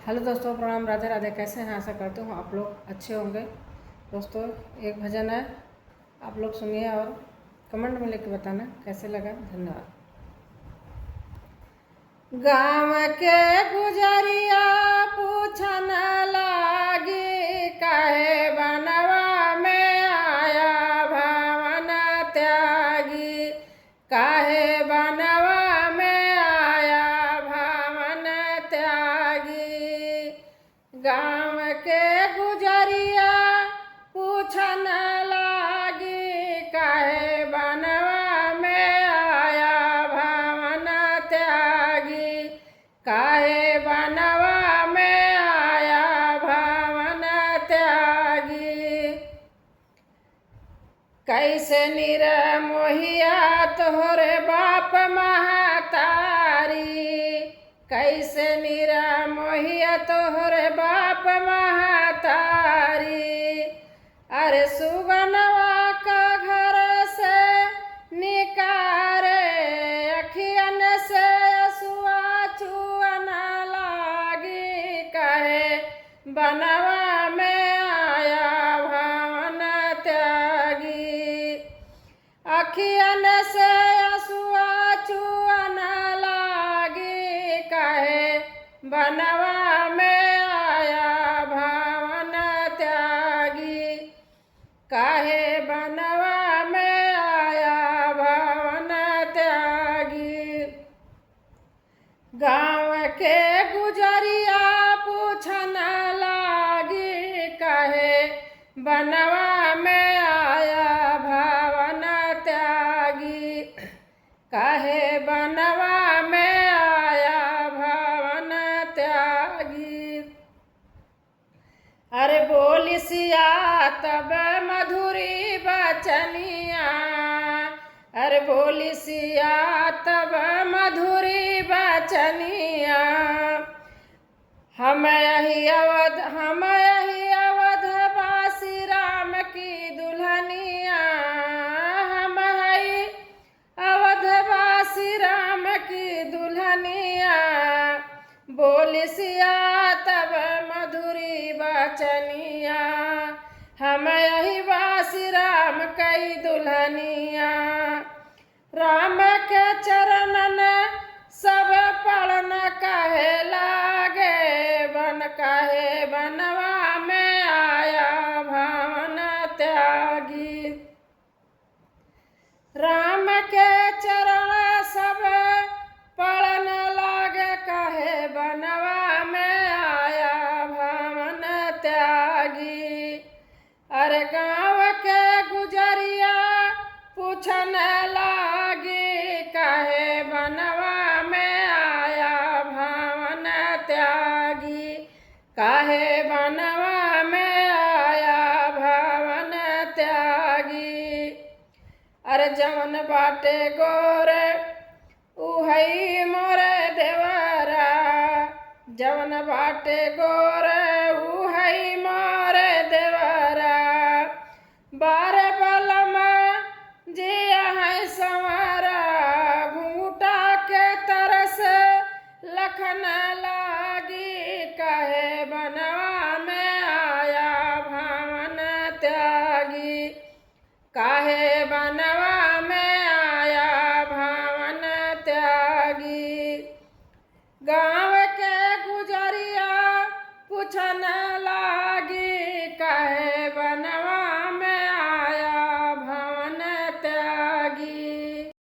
Hello दोस्तों, प्रणाम, राधे राधे। कैसे हैं? आशा करते हूँ आप लोग अच्छे होंगे। दोस्तों, एक भजन है, आप लोग सुनिए और कमेंट में लिख के बताना कैसे लगा। धन्यवाद। गाँव के गुजरिया पूछन लागी, काहे बनवा में आया भवन त्यागी। काहे बनवा में आया भवन त्यागी। गाँव के गुजरिया पूछन लागी, काहे बनवा में आया भवन त्यागी। काहे बनवा में आया भवन त्यागी। कैसे निरमोहिया तोहरे बाप महतारी। कैसे निरमोहिया तोहरे बाप महतारी। अरे सुगनवा का घर से निकारे, अखियन से असुआ चुअन लागी। कहे बनवा में आया भवन त्यागी। अखियन से असुआ चुअन लागी। कहे बनवा में आया भवन त्यागी। काहे बनवा में आया भवन त्यागी। गाँव के गुजरिया पूछन लागी, काहे बनवा में आया भवन त्यागी। काहे बनवा में आया भवन त्यागी। अरे बोली सिया तब मधुरी बचनिया। अरे बोली सिया तब मधुरी बचनिया। हम यही अवध बासी राम की दुल्हनिया। हम हई अवधवासी राम की दुल्हनिया। बोली सिया तब मधुरी बचनिया। हम यही वासी राम कई दुल्हनिया। राम के चरणन सब पड़न कहे लागे, बन कहे बनवा में आया भवन त्यागी। राम के चरण सब पड़न लागे, कहे बनवा में आया भवन त्यागी। अरे गाँव के गुजरिया पूछन लागी, काहे बनवा में आया भवन त्यागी। काहे बनवा में आया भवन त्यागी। अरे जवन बाटे गोरे उहई मोरे देवरा। जवन बाटे गोरे उहई मोरे देवरा। बारे बलमा जिया है संवरा। घूटा के तरस लखन लागी, कहे बनवा में आया भवन त्यागी। काहे बनवा में आया भवन त्यागी। गाँव के गुजरिया पूछन